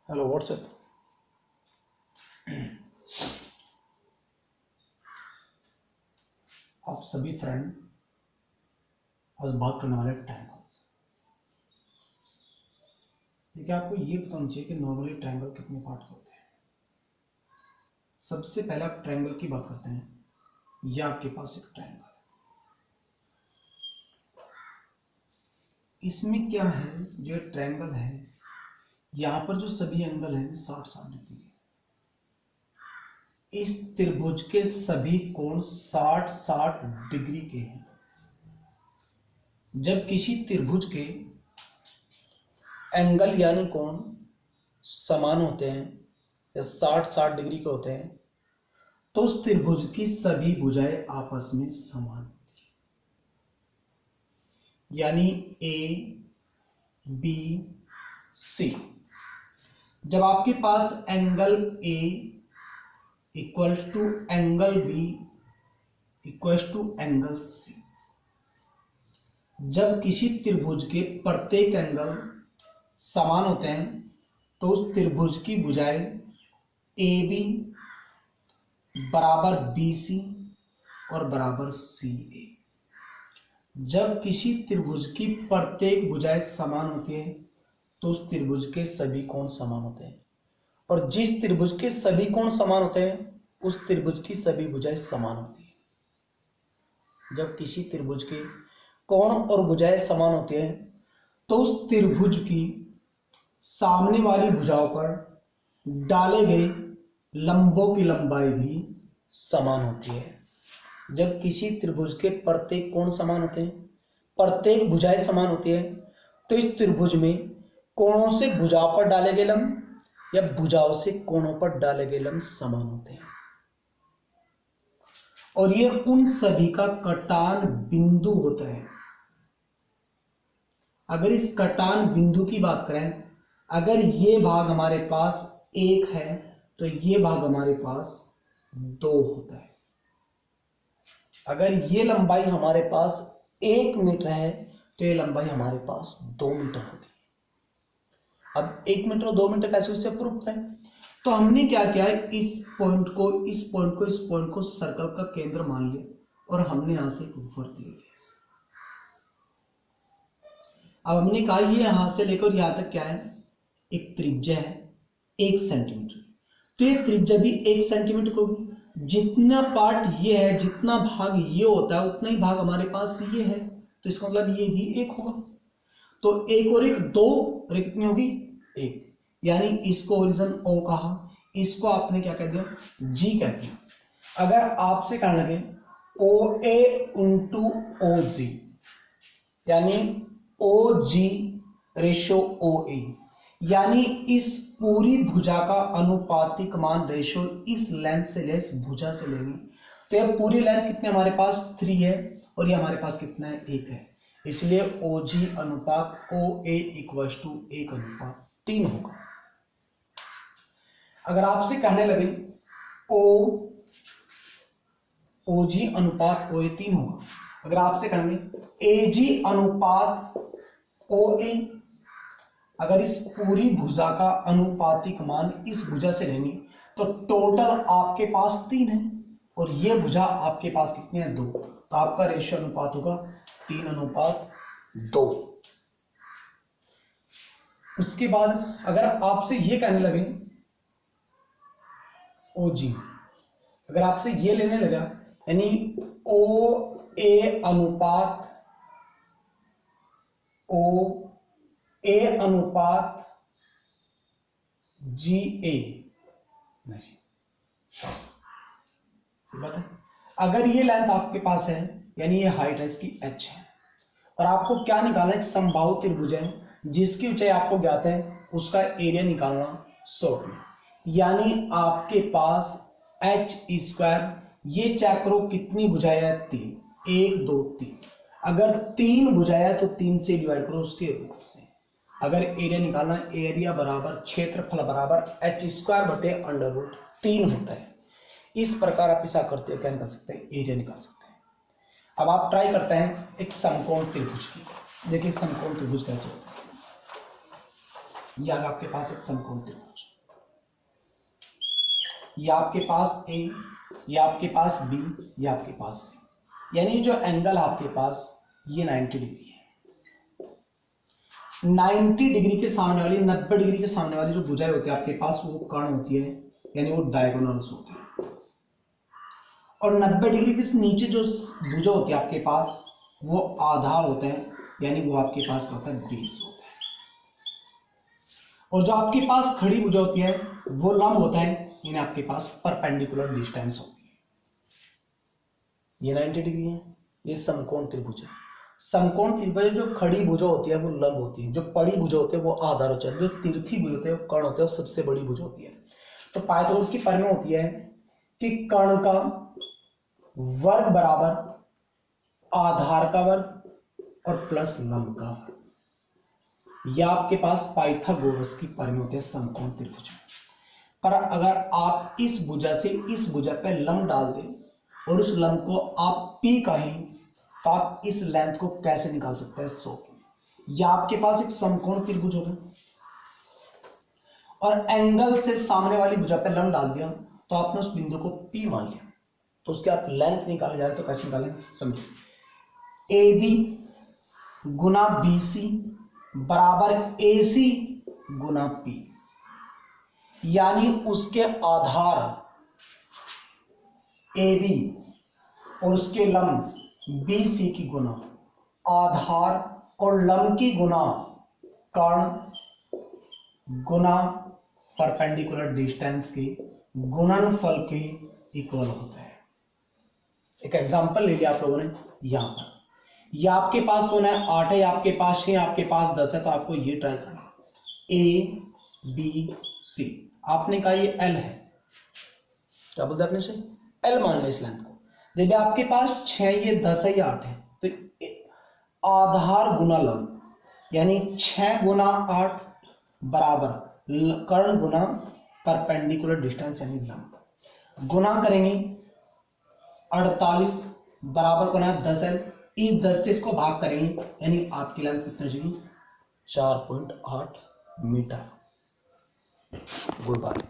Hello WhatsApp. आप सभी friend आज बात करने वाले ट्रायंगल्स। देखिए, आपको ये बताना चाहिए कि नॉर्मली ट्रायंगल कितने पार्ट होते हैं। सबसे पहले आप ट्रायंगल की बात करते हैं। ये आपके पास एक ट्रायंगल है। इसमें क्या है, जो ट्रायंगल है यहाँ पर जो सभी एंगल हैं 60-60 डिग्री के। इस त्रिभुज के सभी कोण 60-60 डिग्री के हैं। जब किसी त्रिभुज के एंगल यानी कोण समान होते हैं या 60-60 डिग्री के होते हैं तो उस त्रिभुज की सभी भुजाएं आपस में समान होती हैं। यानी ए बी सी। जब आपके पास angle A equal to angle B equal to angle C, जब किसी त्रिभुज के प्रत्येक एंगल समान होते हैं तो उस त्रिभुज की भुजाएं ए बी बराबर बी सी और बराबर सी ए। जब किसी त्रिभुज की प्रत्येक भुजाएं समान होती है तो उस त्रिभुज के सभी कोण समान होते हैं, और जिस त्रिभुज के सभी कोण समान होते हैं उस त्रिभुज की सभी भुजाएं समान होती है। जब किसी त्रिभुज के कोण और भुजाएं समान होती हैं तो उस त्रिभुज की सामने वाली भुजाओं पर डाले गए लंबों की लंबाई भी समान होती है। जब किसी त्रिभुज के प्रत्येक कोण समान होते हैं, प्रत्येक भुजाएं समान होती है, तो इस त्रिभुज में कोणों से भुजाओं पर डाले गए लंब या भुजाओं से कोणों पर डाले गए लंब समान होते हैं, और ये उन सभी का कटान बिंदु होता है। अगर इस कटान बिंदु की बात करें, अगर ये भाग हमारे पास 1 है तो ये भाग हमारे पास 2 होता है। अगर ये लंबाई हमारे पास 1 मीटर है तो ये लंबाई हमारे पास 2 मीटर होती है। अब 1 मीटर और 2 मीटर कैसे उससे प्रूफ करें? तो हमने क्या किया है, इस पॉइंट को सर्कल का केंद्र मान लिया और हमने यहां से एक वृत्त ले लिया। अब हमने कहा ये यहां से लेकर यहां तक क्या है, एक त्रिज्या है 1 सेंटीमीटर। तो ये त्रिज्या भी 1 सेंटीमीटर होगी। जितना पार्ट ये है, जितना भाग ये होता है उतना ही भाग हमारे पास ये है, तो इसका मतलब ये भी 1 होगा। तो 1 और 1 2, और कितनी होगी 1। यानी इसको ओरिजिन O कहा, इसको आपने क्या कह दिया, G कह दिया। अगर आपसे कहने लगे OA इंटू OG यानी OG रेशो OA, यानी इस पूरी भुजा का अनुपातिक मान रेशो इस लेंथ से लेस भुजा से लेंगे तो यह पूरी लेंथ कितने हमारे पास 3 है और ये हमारे पास कितना है 1 है। इसलिए OG अनुपात OA इक्वल टू 1 अनुपात 3 होगा। अगर आपसे कहने लगे OG अनुपात OA 3 होगा, अगर आपसे कहेंगे AG अनुपात OA, अगर इस पूरी भुजा का अनुपातिक मान इस भुजा से लेंगे तो टोटल आपके पास 3 है और ये भुजा आपके पास कितने हैं 2, तो आपका रेशियो अनुपात होगा 3:2। उसके बाद अगर आपसे ये कहने लगे OG, अगर आपसे ये लेने लगा यानी OA अनुपात GA, नहीं बात है। अगर ये लेंथ आपके पास है यानी ये हाइट है, इसकी h है, और आपको क्या निकालना है, समबाहु त्रिभुज है जिसकी ऊंचाई आपको ज्ञात है, उसका एरिया निकालना शॉर्ट में। यानी आपके पास h², ये चेक करो कितनी भुजाएं है 3, 1 2 3। अगर 3 भुजाएं तो 3 से डिवाइड करो उसके रूट से। अगर एरिया निकालना, एरिया बराबर क्षेत्रफल बराबर h²/√3 होता है। इस प्रकार आप इस आकृति का क्या निकाल सकते हैं, एरिया निकाल सकते हैं। अब आप ट्राई करते हैं एक समकोण त्रिभुज की। देखिए समकोण त्रिभुज कैसे होता है। ये आ गया आपके पास एक समकोण त्रिभुज, ये आपके पास ए, ये आपके पास बी, ये आपके पास सी, यानी जो एंगल आपके पास ये 90 डिग्री है। 90 डिग्री के सामने वाली, 90 डिग्री के सामने वाली जो भुजाएं होती है आपके पास वो कर्ण होती है, यानी वो डायगोनल्स होते हैं। और 90 डिग्री के नीचे जो भुजा होती है आपके पास वो आधार होते हैं, यानी वो आपके पास क्या होता है, बेस होता है। और जो आपके पास खड़ी भुजा होती है वो लंब होता है, यानी आपके पास परपेंडिकुलर डिस्टेंस होती है। ये 90 डिग्री है, ये समकोण त्रिभुज है। समकोण त्रिभुज जो खड़ी भुजा होती है वो लंब होती है, जो पड़ी भुजा होती है वो आधार होता है, जो तिरछी भुजा होती है वो कर्ण होता है, सबसे बड़ी भुजा होती है। तो पाइथागोरस की प्रमेय होती है कि कर्ण का वर्ग बराबर आधार का वर्ग और प्लस लंब का वर्ग। यह आपके पास पाइथागोरस की प्रमेय होती है समकोण त्रिभुज में। पर अगर आप इस भुजा से इस भुजा पे लंब डाल दें और उस लंब को आप P कहें तो आप इस लेंथ को कैसे निकाल सकते हैं 100। यह आपके पास एक समकोण त्रिभुज होगा और एंगल से सामने वाली भुजा पे लंब डाल दिया तो आपने उस बिंदु को P मान लिया, तो उसके आप लेंथ निकाले जा रहे तो कैसे निकालें, समझिए। AB गुना BC बराबर AC गुना P, यानी उसके आधार AB और उसके लंब BC की गुना आधार और लंब की गुना कर्ण गुना परपेंडिकुलर डिस्टेंस के गुणनफल के इक्वल होता है। एक एग्जांपल ले लिया आप लोगों ने यहां पर, ये आपके पास कौन है 8 है, आपके पास 6, आपके पास 10 है, तो आपको ये ट्राई करना ABC। आपने कहा ये L है, क्या बोलते आपने से L मान लिया इस लेंथ को। जब आपके पास 6, ये 10 है, ये 8 है, तो आधार गुना लंब यानी 6 गुना 8 बराबर कर्ण गुना परपेंडिकुलर डिस्टेंस यानी लंब, गुना करेंगे 48 बराबर गुना 10L, इस 10 से इसको भाग करेंगे यानी आपकी लेंथ कितनी चाहिए 4.8 मीटर। Good bye.